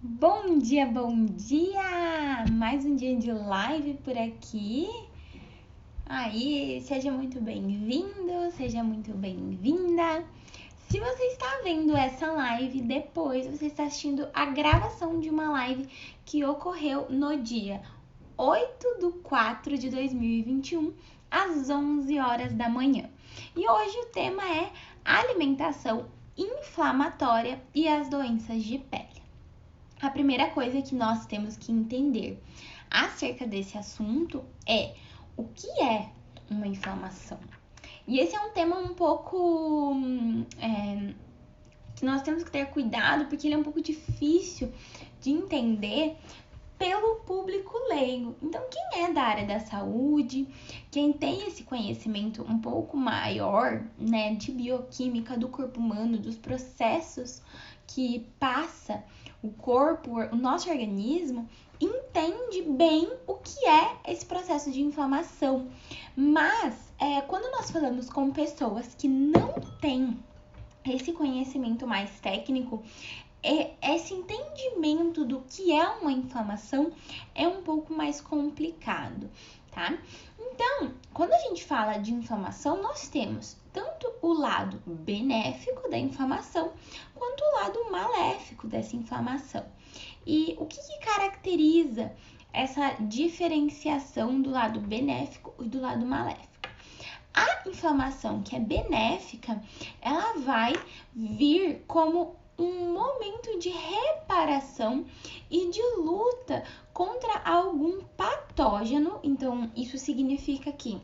Bom dia, bom dia! Mais um dia de live por aqui. Aí, seja muito bem-vindo, seja muito bem-vinda. Se você está vendo essa live depois, você está assistindo a gravação de uma live que ocorreu no dia 8/4/2021, às 11 horas da manhã. E hoje o tema é alimentação inflamatória e as doenças de pele. A primeira coisa que nós temos que entender acerca desse assunto é o que é uma inflamação. E esse é um tema um pouco que nós temos que ter cuidado, porque ele é um pouco difícil de entender pelo público leigo. Então, quem é da área da saúde, quem tem esse conhecimento um pouco maior, né, de bioquímica do corpo humano, dos processos que passa o corpo, o nosso organismo, entende bem o que é esse processo de inflamação. Mas, quando nós falamos com pessoas que não têm esse conhecimento mais técnico, esse entendimento do que é uma inflamação é um pouco mais complicado, tá? Então, quando a gente fala de inflamação, nós temos tanto o lado benéfico da inflamação, quanto o lado maléfico dessa inflamação. E o que caracteriza essa diferenciação do lado benéfico e do lado maléfico? A inflamação que é benéfica, ela vai vir como um momento de reparação e de luta contra algum patógeno. Então, isso significa que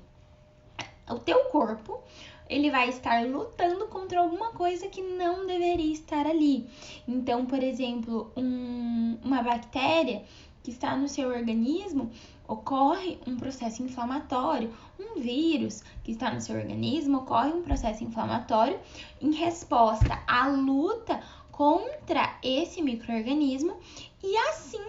o teu corpo, ele vai estar lutando contra alguma coisa que não deveria estar ali. Então, por exemplo, uma bactéria que está no seu organismo, ocorre um processo inflamatório. Um vírus que está no seu organismo, ocorre um processo inflamatório em resposta à luta contra esse micro-organismo, e assim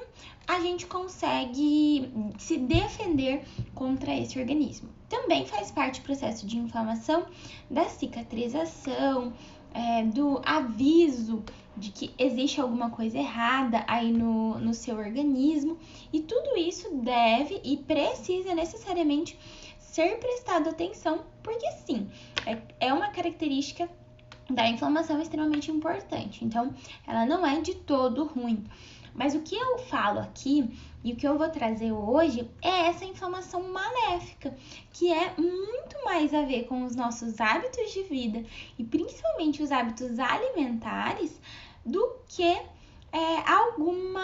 a gente consegue se defender contra esse organismo. Também faz parte do processo de inflamação da cicatrização, do aviso de que existe alguma coisa errada aí no seu organismo, e tudo isso deve e precisa necessariamente ser prestado atenção, porque sim, é uma característica da inflamação extremamente importante. Então, ela não é de todo ruim. Mas o que eu falo aqui e o que eu vou trazer hoje é essa inflamação maléfica, que é muito mais a ver com os nossos hábitos de vida e principalmente os hábitos alimentares do que algum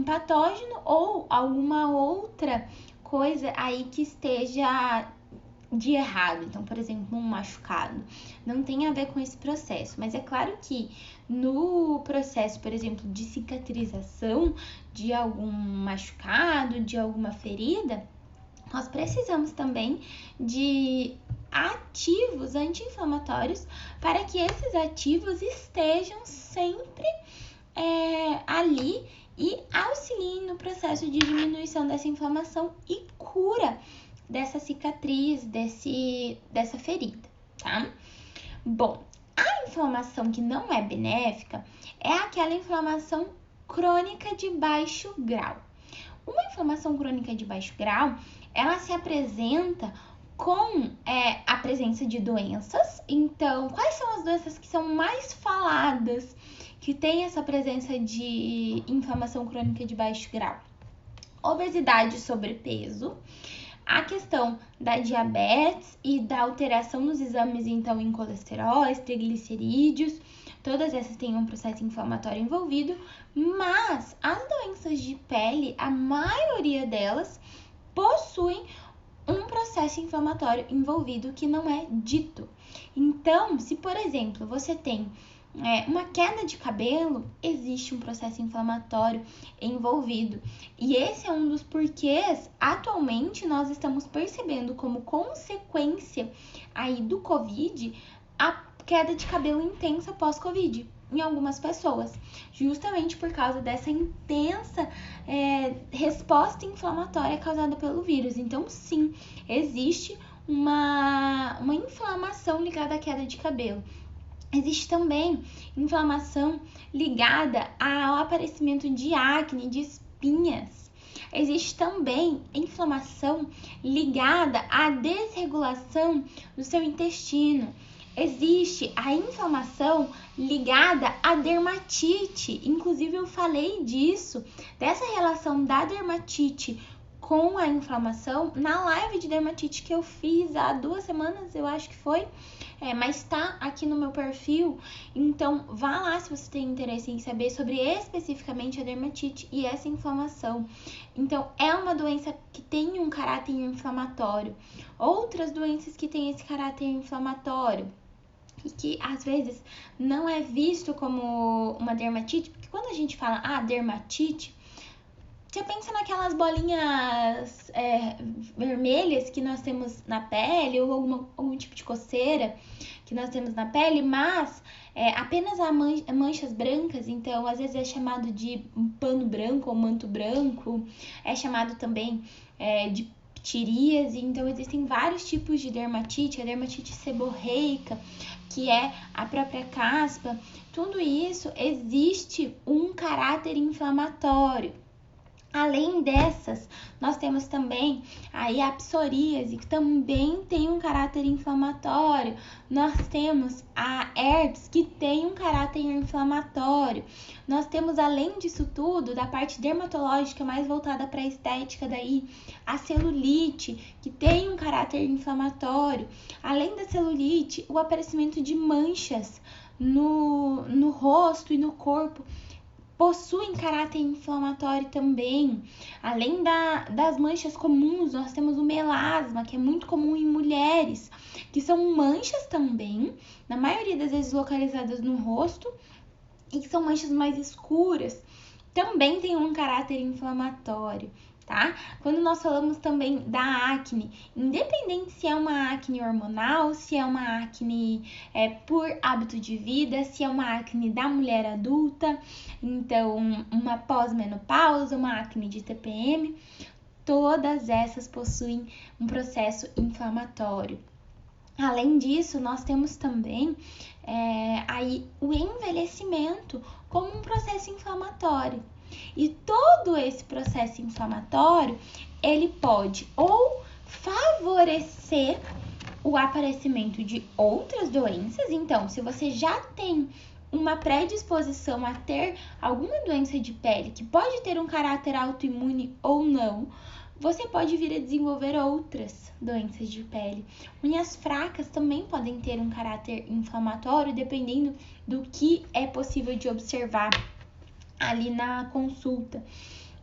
patógeno ou alguma outra coisa aí que esteja de errado. Então, por exemplo, um machucado não tem a ver com esse processo, mas é claro que no processo, por exemplo, de cicatrização de algum machucado, de alguma ferida, nós precisamos também de ativos anti-inflamatórios para que esses ativos estejam sempre ali e auxiliem no processo de diminuição dessa inflamação e cura dessa cicatriz, dessa ferida, tá? Bom, a inflamação que não é benéfica é aquela inflamação crônica de baixo grau. Uma inflamação crônica de baixo grau, ela se apresenta com a presença de doenças. Então, quais são as doenças que são mais faladas, que tem essa presença de inflamação crônica de baixo grau? Obesidade e sobrepeso, a questão da diabetes e da alteração nos exames, então, em colesterol, triglicerídeos, todas essas têm um processo inflamatório envolvido, mas as doenças de pele, a maioria delas, possuem um processo inflamatório envolvido que não é dito. Então, se, por exemplo, você tem uma queda de cabelo, existe um processo inflamatório envolvido. E esse é um dos porquês, atualmente, nós estamos percebendo como consequência aí do Covid, a queda de cabelo intensa pós-Covid em algumas pessoas, justamente por causa dessa intensa resposta inflamatória causada pelo vírus. Então, sim, existe uma inflamação ligada à queda de cabelo. Existe também inflamação ligada ao aparecimento de acne, de espinhas. Existe também inflamação ligada à desregulação do seu intestino. Existe a inflamação ligada à dermatite. Inclusive, eu falei dessa relação da dermatite com a inflamação na live de dermatite que eu fiz há 2 semanas, eu acho que foi. Mas tá aqui no meu perfil, então vá lá se você tem interesse em saber sobre especificamente a dermatite e essa inflamação. Então, é uma doença que tem um caráter inflamatório. Outras doenças que têm esse caráter inflamatório e que às vezes não é visto como uma dermatite, porque quando a gente fala dermatite, você pensa naquelas bolinhas vermelhas que nós temos na pele, ou algum tipo de coceira que nós temos na pele, mas apenas há manchas brancas, então às vezes é chamado de pano branco ou manto branco, é chamado também de ptiríase. Então existem vários tipos de dermatite, a dermatite seborreica, que é a própria caspa. Tudo isso existe um caráter inflamatório. Além dessas, nós temos também a psoríase, que também tem um caráter inflamatório. Nós temos a herpes, que tem um caráter inflamatório. Nós temos, além disso tudo, da parte dermatológica mais voltada para a estética, daí a celulite, que tem um caráter inflamatório. Além da celulite, o aparecimento de manchas no rosto e no corpo possuem caráter inflamatório também. Além das manchas comuns, nós temos o melasma, que é muito comum em mulheres, que são manchas também, na maioria das vezes localizadas no rosto, e que são manchas mais escuras, também tem um caráter inflamatório. Tá? Quando nós falamos também da acne, independente se é uma acne hormonal, se é uma acne por hábito de vida, se é uma acne da mulher adulta, então uma pós-menopausa, uma acne de TPM, todas essas possuem um processo inflamatório. Além disso, nós temos também aí o envelhecimento como um processo inflamatório. E todo esse processo inflamatório, ele pode ou favorecer o aparecimento de outras doenças. Então, se você já tem uma predisposição a ter alguma doença de pele que pode ter um caráter autoimune ou não, você pode vir a desenvolver outras doenças de pele. Unhas fracas também podem ter um caráter inflamatório, dependendo do que é possível de observar ali na consulta,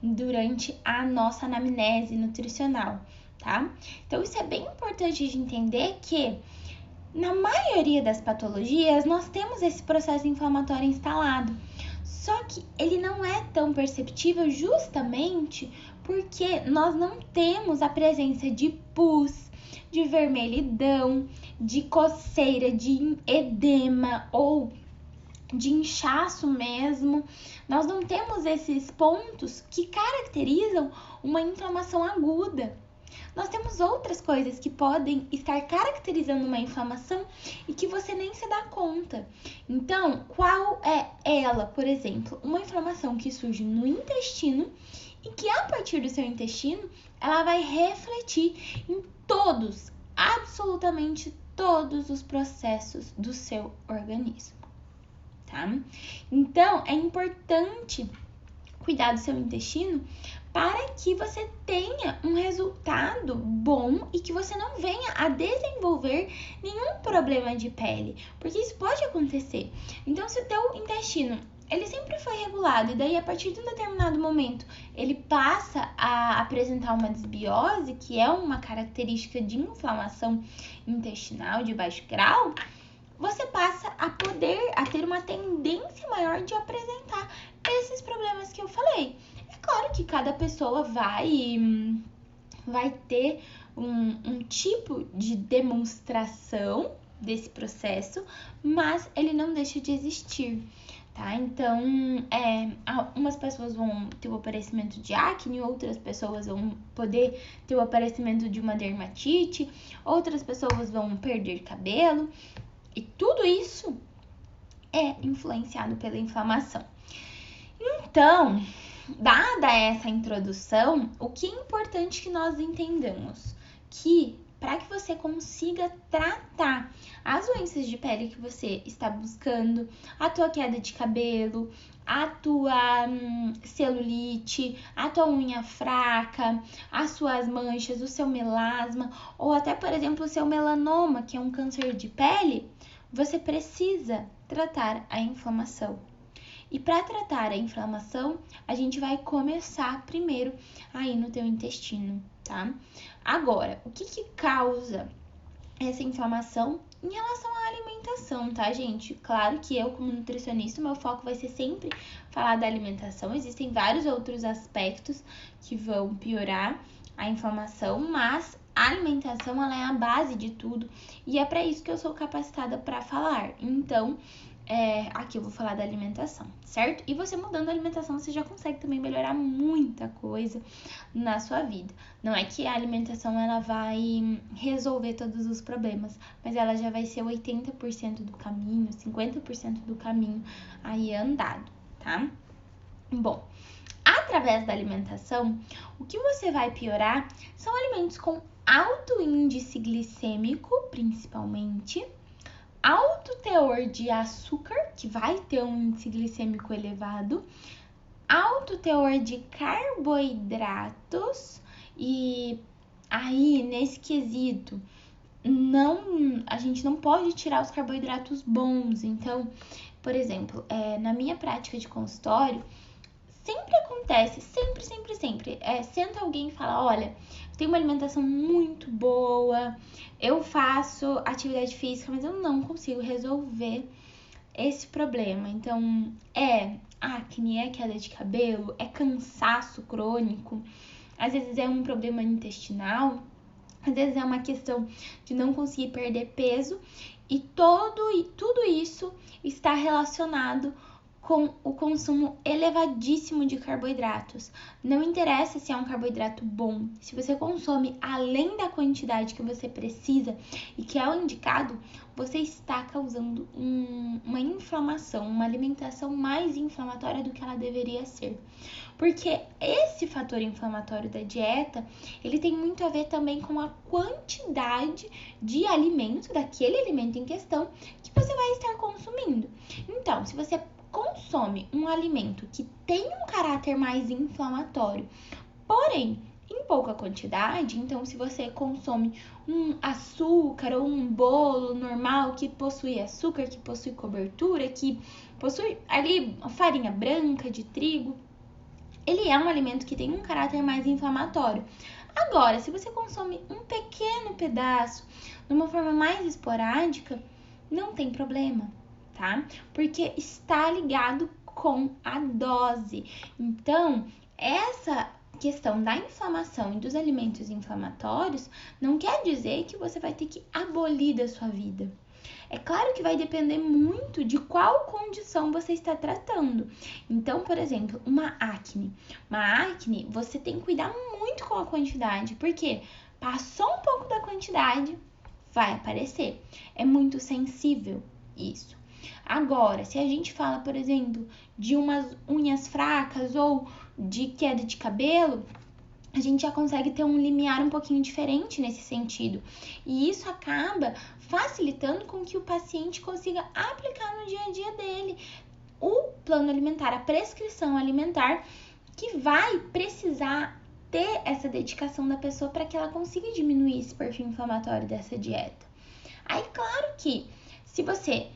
durante a nossa anamnese nutricional, tá? Então, isso é bem importante de entender que, na maioria das patologias, nós temos esse processo inflamatório instalado. Só que ele não é tão perceptível justamente porque nós não temos a presença de pus, de vermelhidão, de coceira, de edema ou de inchaço mesmo. Nós não temos esses pontos que caracterizam uma inflamação aguda. Nós temos outras coisas que podem estar caracterizando uma inflamação e que você nem se dá conta. Então, qual é ela? Por exemplo, uma inflamação que surge no intestino e que a partir do seu intestino, ela vai refletir em todos, absolutamente todos os processos do seu organismo, tá? Então, é importante cuidar do seu intestino para que você tenha um resultado bom e que você não venha a desenvolver nenhum problema de pele, porque isso pode acontecer. Então, se o teu intestino ele sempre foi regulado e daí a partir de um determinado momento ele passa a apresentar uma desbiose, que é uma característica de inflamação intestinal de baixo grau, você passa a ter uma tendência maior de apresentar esses problemas que eu falei. É claro que cada pessoa vai ter um tipo de demonstração desse processo, mas ele não deixa de existir, tá? Então, umas pessoas vão ter o aparecimento de acne, outras pessoas vão poder ter o aparecimento de uma dermatite, outras pessoas vão perder cabelo. E tudo isso é influenciado pela inflamação. Então, dada essa introdução, o que é importante que nós entendamos? Que para que você consiga tratar as doenças de pele que você está buscando, a tua queda de cabelo, a tua celulite, a tua unha fraca, as suas manchas, o seu melasma, ou até, por exemplo, o seu melanoma, que é um câncer de pele, você precisa tratar a inflamação. E para tratar a inflamação, a gente vai começar primeiro aí no teu intestino, tá? Agora, o que causa essa inflamação em relação à alimentação, tá, gente? Claro que eu, como nutricionista, meu foco vai ser sempre falar da alimentação. Existem vários outros aspectos que vão piorar a inflamação, mas a alimentação, ela é a base de tudo e é para isso que eu sou capacitada para falar. Então, aqui eu vou falar da alimentação, certo? E você mudando a alimentação, você já consegue também melhorar muita coisa na sua vida. Não é que a alimentação ela vai resolver todos os problemas, mas ela já vai ser 80% do caminho, 50% do caminho aí andado, tá? Bom, através da alimentação, o que você vai piorar são alimentos com alto índice glicêmico, principalmente, alto teor de açúcar, que vai ter um índice glicêmico elevado, alto teor de carboidratos, e aí nesse quesito a gente não pode tirar os carboidratos bons. Então, por exemplo, na minha prática de consultório, sempre acontece, sempre, senta alguém e fala, olha, tenho uma alimentação muito boa, eu faço atividade física, mas eu não consigo resolver esse problema. Então, acne, é queda de cabelo, é cansaço crônico, às vezes é um problema intestinal, às vezes é uma questão de não conseguir perder peso, e tudo isso está relacionado com o consumo elevadíssimo de carboidratos. Não interessa se é um carboidrato bom, se você consome além da quantidade que você precisa e que é o indicado, você está causando uma inflamação, uma alimentação mais inflamatória do que ela deveria ser. Porque esse fator inflamatório da dieta, ele tem muito a ver também com a quantidade de alimento, daquele alimento em questão, que você vai estar consumindo. Então, se você consome um alimento que tem um caráter mais inflamatório, porém em pouca quantidade, então se você consome um açúcar ou um bolo normal que possui açúcar, que possui cobertura, que possui ali farinha branca de trigo, ele é um alimento que tem um caráter mais inflamatório. Agora, se você consome um pequeno pedaço de uma forma mais esporádica, não tem problema, tá? Porque está ligado com a dose. Então, essa questão da inflamação e dos alimentos inflamatórios não quer dizer que você vai ter que abolir da sua vida. É claro que vai depender muito de qual condição você está tratando. Então, por exemplo, uma acne, você tem que cuidar muito com a quantidade, porque passou um pouco da quantidade, vai aparecer. É muito sensível isso. Agora, se a gente fala, por exemplo, de umas unhas fracas ou de queda de cabelo, a gente já consegue ter um limiar um pouquinho diferente nesse sentido. E isso acaba facilitando com que o paciente consiga aplicar no dia a dia dele o plano alimentar, a prescrição alimentar, que vai precisar ter essa dedicação da pessoa para que ela consiga diminuir esse perfil inflamatório dessa dieta. Aí, claro que se você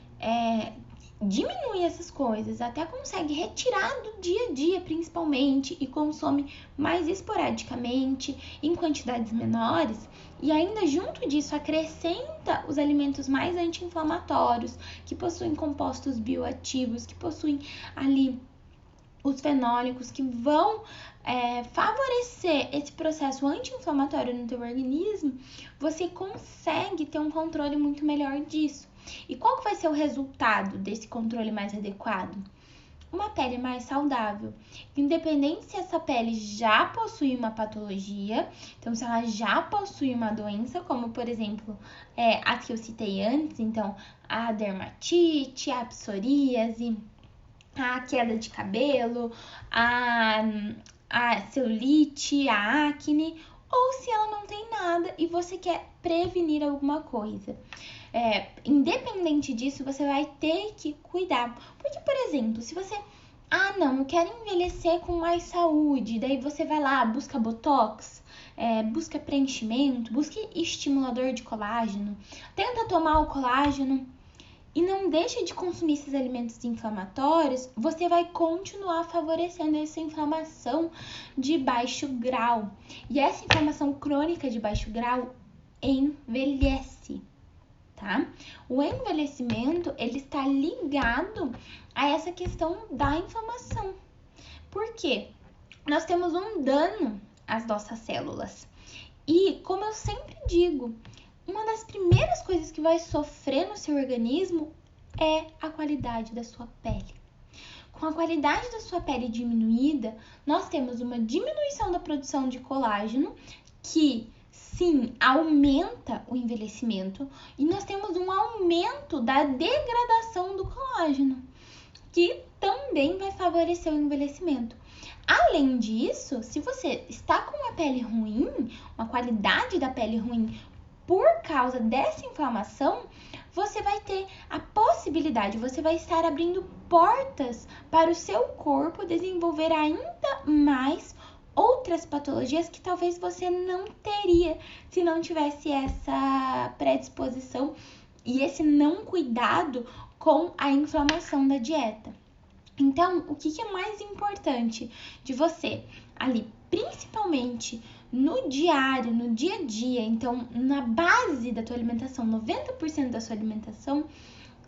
diminui essas coisas, até consegue retirar do dia a dia principalmente e consome mais esporadicamente, em quantidades menores, e ainda junto disso acrescenta os alimentos mais anti-inflamatórios, que possuem compostos bioativos, que possuem ali os fenólicos que vão favorecer esse processo anti-inflamatório no teu organismo, você consegue ter um controle muito melhor disso. E qual que vai ser o resultado desse controle mais adequado? uma pele mais saudável. Independente se essa pele já possui uma patologia, então se ela já possui uma doença, como por exemplo a que eu citei antes, então a dermatite, a psoríase, a queda de cabelo, a celulite, a acne, ou se ela não tem nada e você quer prevenir alguma coisa. Independente disso, você vai ter que cuidar. Porque, por exemplo, se você... não, eu quero envelhecer com mais saúde. Daí você vai lá, busca botox, busca preenchimento, busca estimulador de colágeno. Tenta tomar o colágeno e não deixa de consumir esses alimentos inflamatórios, você vai continuar favorecendo essa inflamação de baixo grau. E essa inflamação crônica de baixo grau envelhece, tá? O envelhecimento, ele está ligado a essa questão da inflamação. Por quê? Nós temos um dano às nossas células. E, como eu sempre digo, uma das primeiras coisas que vai sofrer no seu organismo é a qualidade da sua pele. Com a qualidade da sua pele diminuída, nós temos uma diminuição da produção de colágeno, que sim, aumenta o envelhecimento, e nós temos um aumento da degradação do colágeno, que também vai favorecer o envelhecimento. Além disso, se você está com uma pele ruim, uma qualidade da pele ruim por causa dessa inflamação, você vai ter a possibilidade, você vai estar abrindo portas para o seu corpo desenvolver ainda mais outras patologias que talvez você não teria se não tivesse essa predisposição e esse não cuidado com a inflamação da dieta. Então, o que é mais importante de você ali, principalmente no diário, no dia a dia, então na base da tua alimentação, 90% da sua alimentação,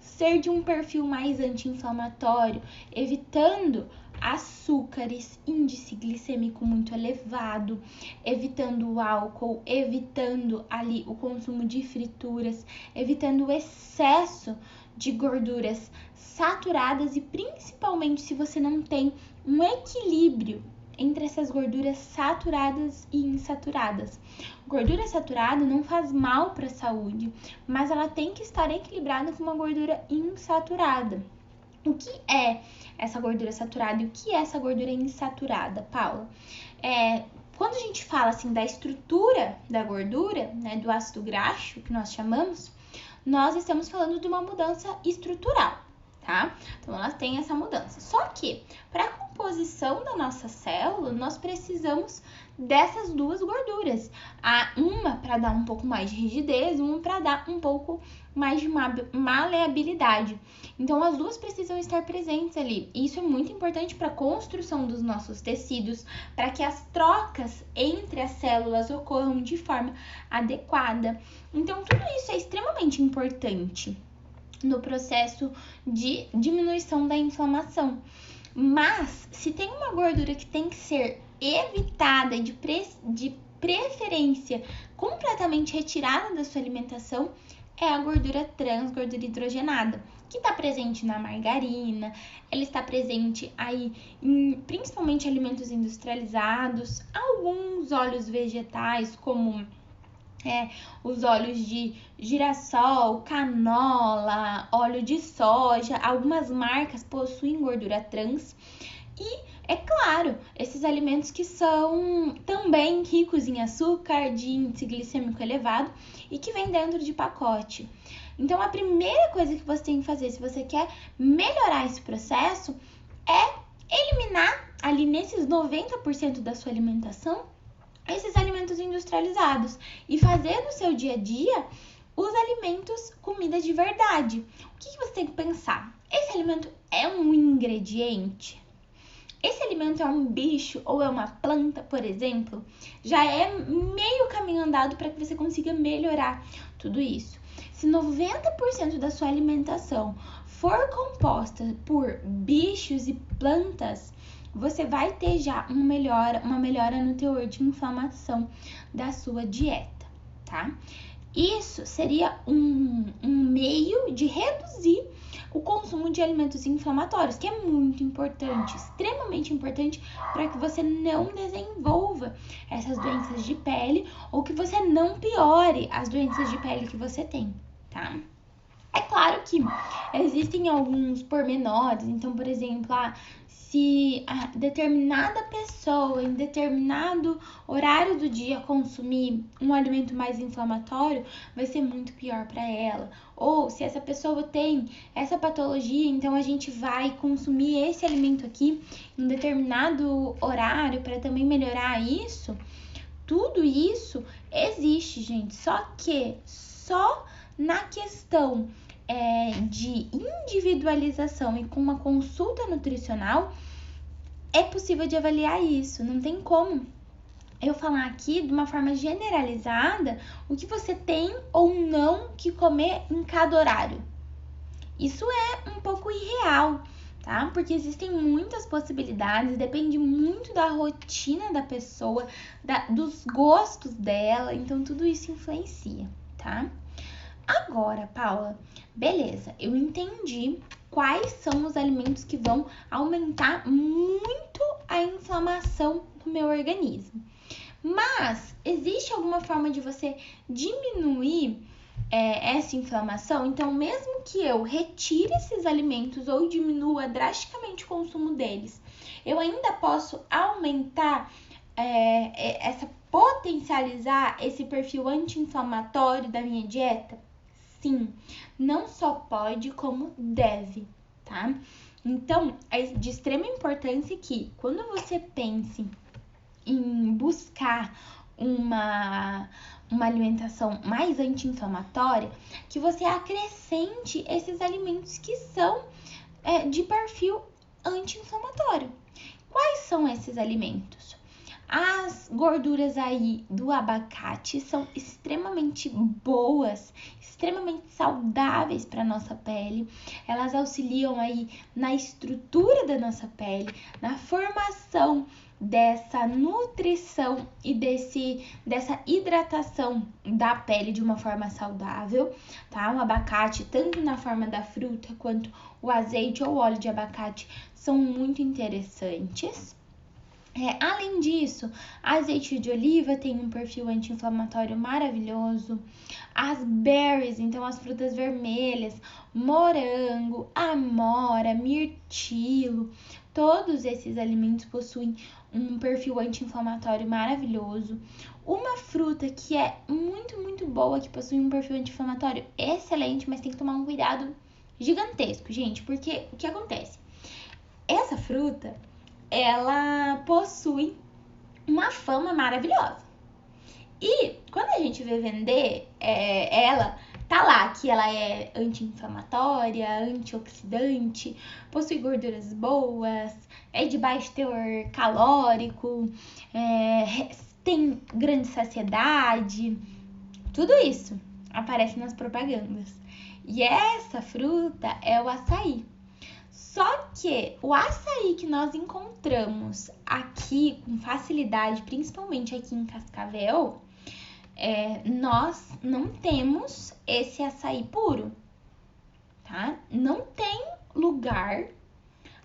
ser de um perfil mais anti-inflamatório, evitando açúcares, índice glicêmico muito elevado, evitando o álcool, evitando ali o consumo de frituras, evitando o excesso de gorduras saturadas e principalmente se você não tem um equilíbrio entre essas gorduras saturadas e insaturadas. Gordura saturada não faz mal para a saúde, mas ela tem que estar equilibrada com uma gordura insaturada. O que é essa gordura saturada e o que é essa gordura insaturada, Paula? Quando a gente fala assim da estrutura da gordura, né, do ácido graxo, que nós chamamos, nós estamos falando de uma mudança estrutural, tá? Então, ela tem essa mudança. Só que, para a composição da nossa célula, nós precisamos dessas duas gorduras. Uma para dar um pouco mais de rigidez, uma para dar um pouco mais de maleabilidade. Então, as duas precisam estar presentes ali. E isso é muito importante para a construção dos nossos tecidos, para que as trocas entre as células ocorram de forma adequada. Então, tudo isso é extremamente importante no processo de diminuição da inflamação. Mas, se tem uma gordura que tem que ser evitada e de preferência completamente retirada da sua alimentação, é a gordura trans, gordura hidrogenada, que está presente na margarina, ela está presente aí em principalmente alimentos industrializados, alguns óleos vegetais, como os óleos de girassol, canola, óleo de soja, algumas marcas possuem gordura trans. E, é claro, esses alimentos que são também ricos em açúcar, de índice glicêmico elevado e que vem dentro de pacote. Então, a primeira coisa que você tem que fazer, se você quer melhorar esse processo, é eliminar ali nesses 90% da sua alimentação esses alimentos industrializados e fazer no seu dia a dia os alimentos comida de verdade. O que você tem que pensar? Esse alimento é um ingrediente? Esse alimento é um bicho ou é uma planta, por exemplo? Já é meio caminho andado para que você consiga melhorar tudo isso. Se 90% da sua alimentação for composta por bichos e plantas, você vai ter já uma melhora no teor de inflamação da sua dieta, tá? Isso seria um meio de reduzir o consumo de alimentos inflamatórios, que é muito importante, extremamente importante, para que você não desenvolva essas doenças de pele ou que você não piore as doenças de pele que você tem, tá? É claro que existem alguns pormenores, então, por exemplo, se a determinada pessoa em determinado horário do dia consumir um alimento mais inflamatório, vai ser muito pior para ela. Ou se essa pessoa tem essa patologia, então a gente vai consumir esse alimento aqui em um determinado horário para também melhorar isso. Tudo isso existe, gente, só na questão de individualização e com uma consulta nutricional é possível de avaliar isso. Não tem como eu falar aqui de uma forma generalizada o que você tem ou não que comer em cada horário. Isso é um pouco irreal, tá? Porque existem muitas possibilidades, depende muito da rotina da pessoa, dos gostos dela, então tudo isso influencia, tá? Agora, Paula, beleza, eu entendi quais são os alimentos que vão aumentar muito a inflamação do meu organismo. Mas existe alguma forma de você diminuir essa inflamação? Então, mesmo que eu retire esses alimentos ou diminua drasticamente o consumo deles, eu ainda posso aumentar potencializar esse perfil anti-inflamatório da minha dieta? Sim, não só pode, como deve, tá? Então, é de extrema importância que quando você pense em buscar uma alimentação mais anti-inflamatória, que você acrescente esses alimentos que são de perfil anti-inflamatório. Quais são esses alimentos? As gorduras aí do abacate são extremamente boas, extremamente saudáveis para nossa pele. Elas auxiliam aí na estrutura da nossa pele, na formação dessa nutrição e dessa hidratação da pele de uma forma saudável, tá? O abacate, tanto na forma da fruta quanto o azeite ou óleo de abacate, são muito interessantes. Além disso, azeite de oliva tem um perfil anti-inflamatório maravilhoso. As berries, então as frutas vermelhas, morango, amora, mirtilo, todos esses alimentos possuem um perfil anti-inflamatório maravilhoso. Uma fruta que é muito, muito boa, que possui um perfil anti-inflamatório excelente, mas tem que tomar um cuidado gigantesco, gente, porque o que acontece? Essa fruta, ela possui uma fama maravilhosa. E quando a gente vê vender ela, tá lá que ela é anti-inflamatória, antioxidante, possui gorduras boas, é de baixo teor calórico, tem grande saciedade, tudo isso aparece nas propagandas. E essa fruta é o açaí. Só que o açaí que nós encontramos aqui com facilidade, principalmente aqui em Cascavel, nós não temos esse açaí puro, tá? Não tem lugar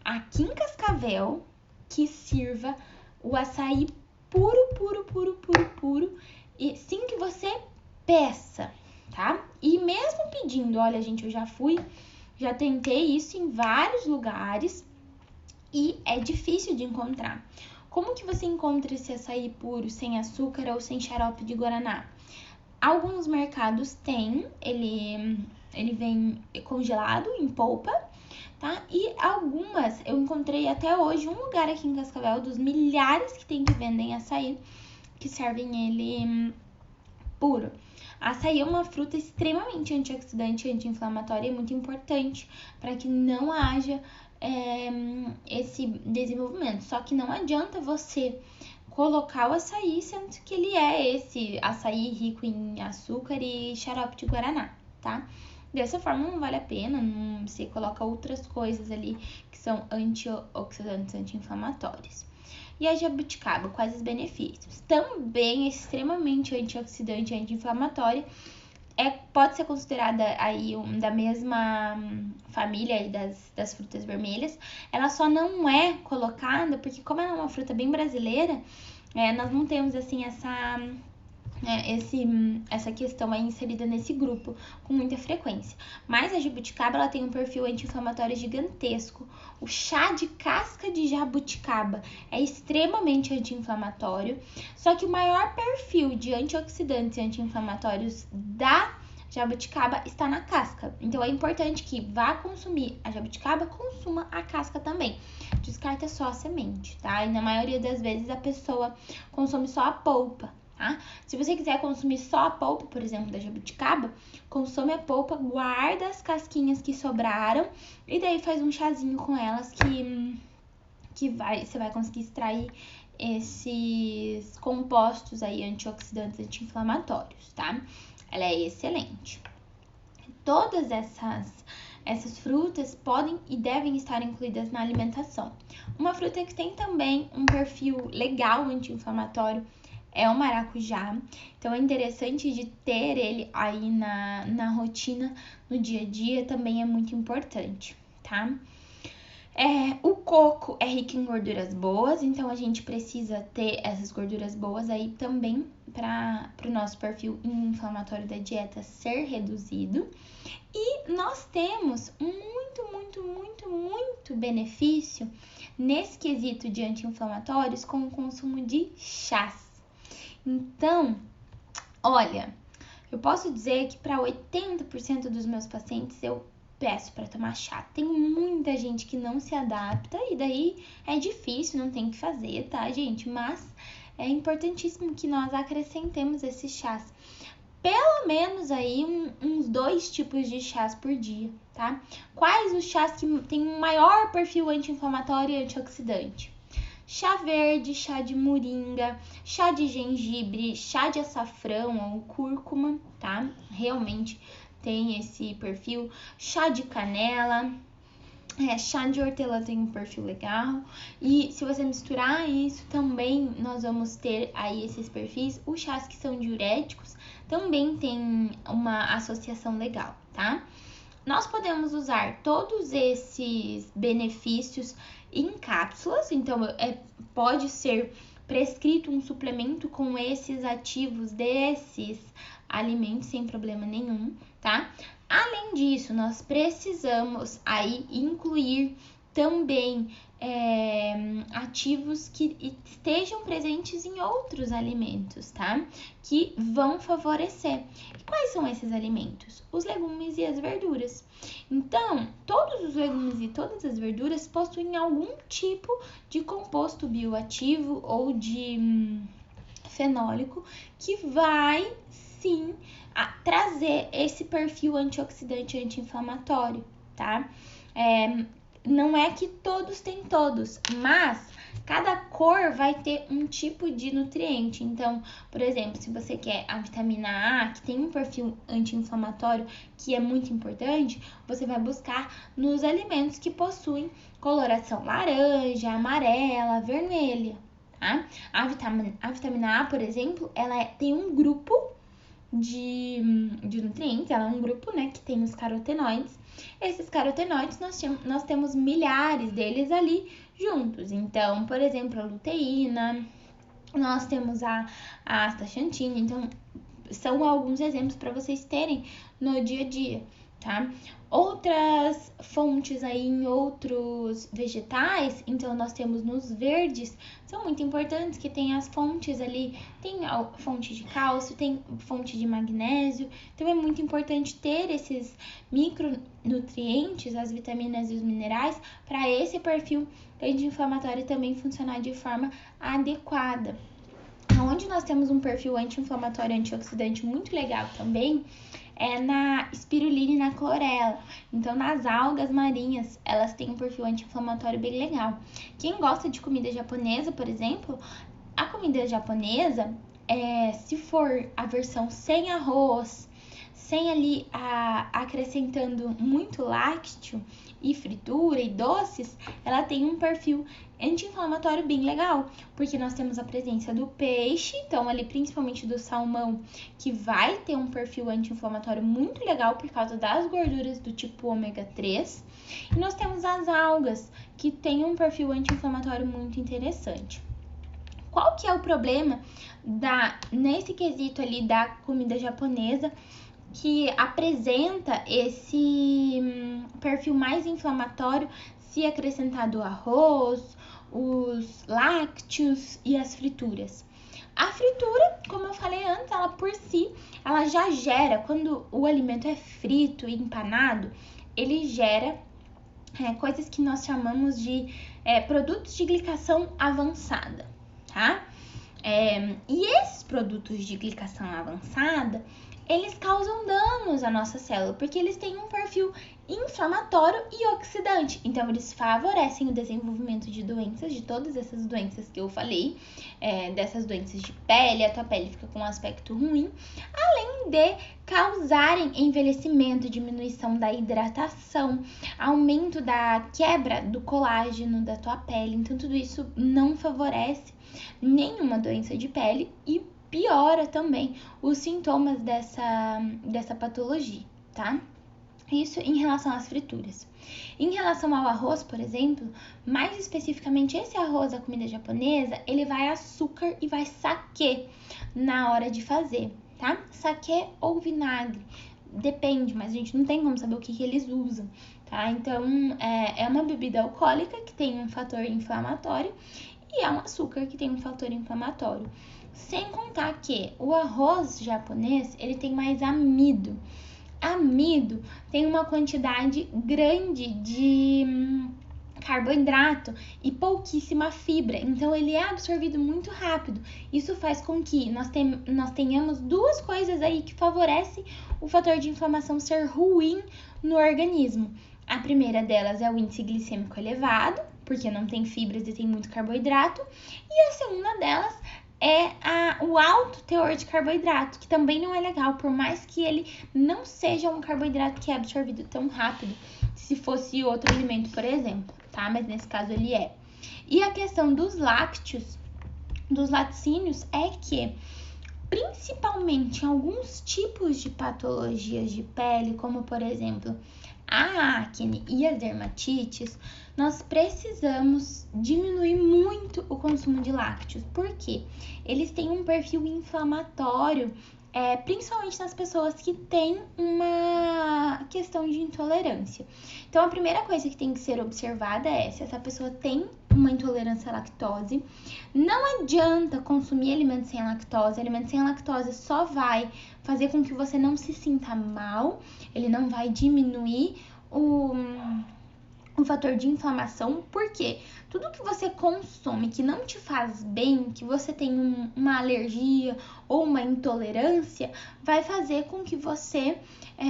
aqui em Cascavel que sirva o açaí puro, e sim que você peça, tá? E mesmo pedindo, olha, gente, eu já tentei isso em vários lugares e é difícil de encontrar. Como que você encontra esse açaí puro, sem açúcar ou sem xarope de guaraná? Alguns mercados têm, ele vem congelado em polpa, tá? E algumas, eu encontrei até hoje um lugar aqui em Cascavel, dos milhares que tem que vendem açaí, que servem ele puro. Açaí é uma fruta extremamente antioxidante e anti-inflamatória, é muito importante para que não haja esse desenvolvimento. Só que não adianta você colocar o açaí, sendo que ele é esse açaí rico em açúcar e xarope de guaraná, tá? Dessa forma não vale a pena, você coloca outras coisas ali que são antioxidantes, anti-inflamatórios. E a jabuticaba, quais os benefícios? Também é extremamente antioxidante e anti-inflamatória. pode ser considerada aí da mesma família aí das frutas vermelhas. Ela só não é colocada porque, como ela é uma fruta bem brasileira, nós não temos assim essa questão aí inserida nesse grupo com muita frequência. Mas a jabuticaba, ela tem um perfil anti-inflamatório gigantesco. O chá de casca de jabuticaba é extremamente anti-inflamatório, só que o maior perfil de antioxidantes e anti-inflamatórios da jabuticaba está na casca. Então é importante que vá consumir a jabuticaba, consuma a casca também. Descarta só a semente, tá? E na maioria das vezes a pessoa consome só a polpa. Tá? Se você quiser consumir só a polpa, por exemplo, da jabuticaba, consome a polpa, guarda as casquinhas que sobraram e daí faz um chazinho com elas que você vai conseguir extrair esses compostos aí antioxidantes, anti-inflamatórios, tá? Ela é excelente. Todas essas frutas podem e devem estar incluídas na alimentação. Uma fruta que tem também um perfil legal anti-inflamatório é o maracujá. Então é interessante de ter ele aí na rotina, no dia a dia, também é muito importante, tá? O coco é rico em gorduras boas, então a gente precisa ter essas gorduras boas aí também para o nosso perfil inflamatório da dieta ser reduzido. E nós temos muito benefício nesse quesito de anti-inflamatórios com o consumo de chás. Então, olha, eu posso dizer que para 80% dos meus pacientes eu peço para tomar chá. Tem muita gente que não se adapta e daí é difícil, não tem o que fazer, tá, gente? Mas é importantíssimo que nós acrescentemos esses chás. Pelo menos aí uns 2 tipos de chás por dia, tá? Quais os chás que têm um maior perfil anti-inflamatório e antioxidante? Chá verde, chá de moringa, chá de gengibre, chá de açafrão ou cúrcuma, tá? Realmente tem esse perfil. Chá de canela, chá de hortelã tem um perfil legal. E se você misturar isso também, nós vamos ter aí esses perfis. Os chás que são diuréticos também tem uma associação legal, tá? Nós podemos usar todos esses benefícios em cápsulas, então pode ser prescrito um suplemento com esses ativos desses alimentos sem problema nenhum, tá? Além disso, nós precisamos aí incluir também ativos que estejam presentes em outros alimentos, tá? Que vão favorecer. E quais são esses alimentos? Os legumes e as verduras. Então, todos os legumes e todas as verduras possuem algum tipo de composto bioativo ou de fenólico que vai, sim, trazer esse perfil antioxidante e anti-inflamatório, tá? Não é que todos têm todos, mas cada cor vai ter um tipo de nutriente. Então, por exemplo, se você quer a vitamina A, que tem um perfil anti-inflamatório que é muito importante, você vai buscar nos alimentos que possuem coloração laranja, amarela, vermelha, tá? A vitamina A, por exemplo, ela tem um grupo de nutrientes, ela é um grupo, né, que tem os carotenoides. Esses carotenoides, nós temos milhares deles ali juntos. Então, por exemplo, a luteína, nós temos a astaxantina. Então, são alguns exemplos para vocês terem no dia a dia, tá? Outras fontes aí em outros vegetais, então nós temos nos verdes, são muito importantes, que tem as fontes ali, tem a fonte de cálcio, tem fonte de magnésio, então é muito importante ter esses micronutrientes, as vitaminas e os minerais, para esse perfil anti-inflamatório também funcionar de forma adequada. Onde nós temos um perfil anti-inflamatório e antioxidante muito legal também é na espirulina e na clorela. Então, nas algas marinhas, elas têm um perfil anti-inflamatório bem legal. Quem gosta de comida japonesa, por exemplo, a comida japonesa, se for a versão sem arroz, sem ali acrescentando muito lácteo e fritura e doces, ela tem um perfil anti-inflamatório bem legal, porque nós temos a presença do peixe, então ali principalmente do salmão, que vai ter um perfil anti-inflamatório muito legal por causa das gorduras do tipo ômega 3, e nós temos as algas, que tem um perfil anti-inflamatório muito interessante. Qual que é o problema nesse quesito ali da comida japonesa, que apresenta esse perfil mais inflamatório se acrescentado o arroz, os lácteos e as frituras? A fritura, como eu falei antes, ela por si, ela já gera, quando o alimento é frito e empanado, ele gera coisas que nós chamamos de produtos de glicação avançada, tá? E esses produtos de glicação avançada, eles causam danos à nossa célula, porque eles têm um perfil inflamatório e oxidante. Então, eles favorecem o desenvolvimento de doenças, de todas essas doenças que eu falei, dessas doenças de pele, a tua pele fica com um aspecto ruim, além de causarem envelhecimento, diminuição da hidratação, aumento da quebra do colágeno da tua pele. Então, tudo isso não favorece nenhuma doença de pele e piora também os sintomas dessa patologia, tá? Isso em relação às frituras. Em relação ao arroz, por exemplo, mais especificamente esse arroz da comida japonesa, ele vai açúcar e vai saquê na hora de fazer, tá? Saquê ou vinagre, depende, mas a gente não tem como saber o que eles usam, tá? Então, é uma bebida alcoólica que tem um fator inflamatório e é um açúcar que tem um fator inflamatório. Sem contar que o arroz japonês, ele tem mais amido. Amido tem uma quantidade grande de carboidrato e pouquíssima fibra, então ele é absorvido muito rápido. Isso faz com que nós tenhamos duas coisas aí que favorecem o fator de inflamação ser ruim no organismo. A primeira delas é o índice glicêmico elevado, porque não tem fibras e tem muito carboidrato, e a segunda delas é o alto teor de carboidrato, que também não é legal, por mais que ele não seja um carboidrato que é absorvido tão rápido, se fosse outro alimento, por exemplo, tá? Mas nesse caso ele é. E a questão dos lácteos, dos laticínios, é que, principalmente em alguns tipos de patologias de pele, como por exemplo a acne e as dermatites, nós precisamos diminuir muito o consumo de lácteos, porque eles têm um perfil inflamatório, principalmente nas pessoas que têm uma questão de intolerância. Então, a primeira coisa que tem que ser observada é se essa pessoa tem uma intolerância à lactose. Não adianta consumir alimentos sem lactose. Alimento sem lactose só vai fazer com que você não se sinta mal, ele não vai diminuir o fator de inflamação, porque tudo que você consome que não te faz bem, que você tem uma alergia ou uma intolerância, vai fazer com que você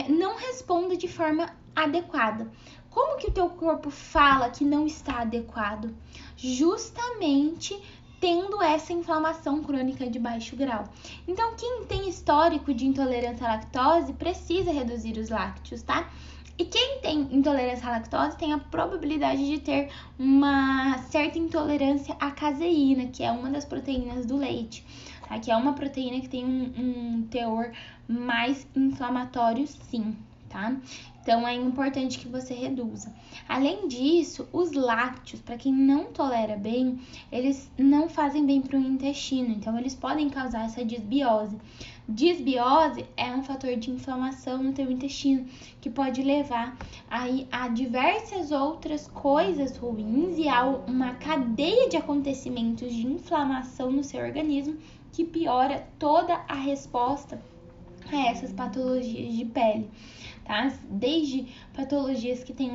não responda de forma adequada. Como que o teu corpo fala que não está adequado? Justamente tendo essa inflamação crônica de baixo grau. Então, quem tem histórico de intolerância à lactose precisa reduzir os lácteos, tá? E quem tem intolerância à lactose tem a probabilidade de ter uma certa intolerância à caseína, que é uma das proteínas do leite, tá? Que é uma proteína que tem um teor mais inflamatório, sim, tá? Então, é importante que você reduza. Além disso, os lácteos, para quem não tolera bem, eles não fazem bem para o intestino, então eles podem causar essa disbiose. Disbiose é um fator de inflamação no teu intestino, que pode levar aí a diversas outras coisas ruins e a uma cadeia de acontecimentos de inflamação no seu organismo, que piora toda a resposta a essas patologias de pele, tá? Desde patologias que têm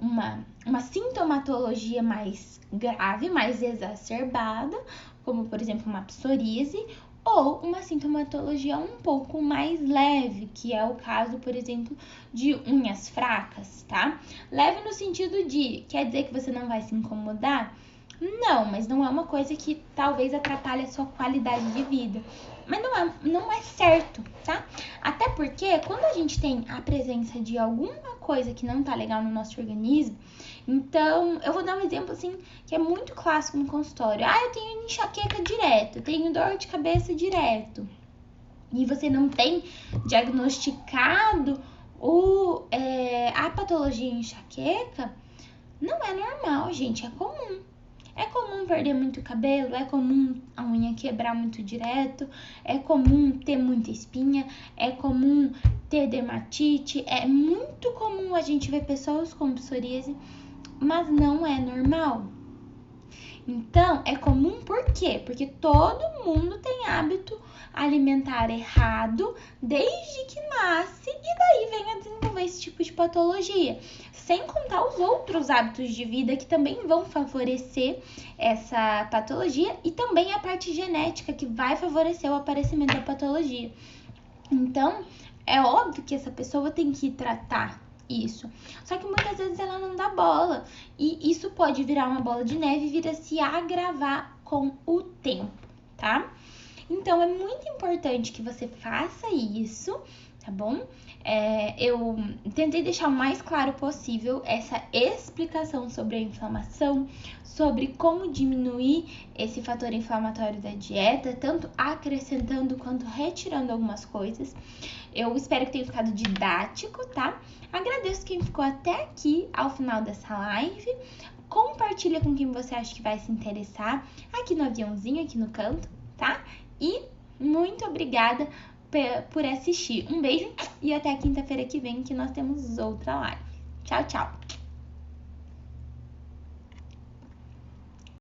uma sintomatologia mais grave, mais exacerbada, como por exemplo uma psoríase, ou uma sintomatologia um pouco mais leve, que é o caso, por exemplo, de unhas fracas, tá? Leve no sentido de, quer dizer que você não vai se incomodar? Não, mas não é uma coisa que talvez atrapalhe a sua qualidade de vida. Mas não é certo, tá? Até porque quando a gente tem a presença de alguma coisa que não tá legal no nosso organismo, então eu vou dar um exemplo assim que é muito clássico no consultório. Ah, eu tenho enxaqueca direto, eu tenho dor de cabeça direto. E você não tem diagnosticado a patologia enxaqueca, não é normal, gente, é comum. É comum perder muito cabelo, é comum a unha quebrar muito direto, é comum ter muita espinha, é comum ter dermatite, é muito comum a gente ver pessoas com psoríase, mas não é normal. Então, é comum por quê? Porque todo mundo tem hábito alimentar errado desde que nasce e daí vem a desenvolver esse tipo de patologia. Sem contar os outros hábitos de vida que também vão favorecer essa patologia e também a parte genética que vai favorecer o aparecimento da patologia. Então, é óbvio que essa pessoa tem que tratar isso. Só que muitas vezes ela não dá bola. E isso pode virar uma bola de neve e vir a se agravar com o tempo, tá? Então é muito importante que você faça isso, tá bom? Eu tentei deixar o mais claro possível essa explicação sobre a inflamação, sobre como diminuir esse fator inflamatório da dieta, tanto acrescentando quanto retirando algumas coisas. Eu espero que tenha ficado didático, tá? Agradeço quem ficou até aqui ao final dessa live. Compartilha com quem você acha que vai se interessar aqui no aviãozinho, aqui no canto, tá? E muito obrigada por assistir. Um beijo e até quinta-feira que vem que nós temos outra live. Tchau, tchau!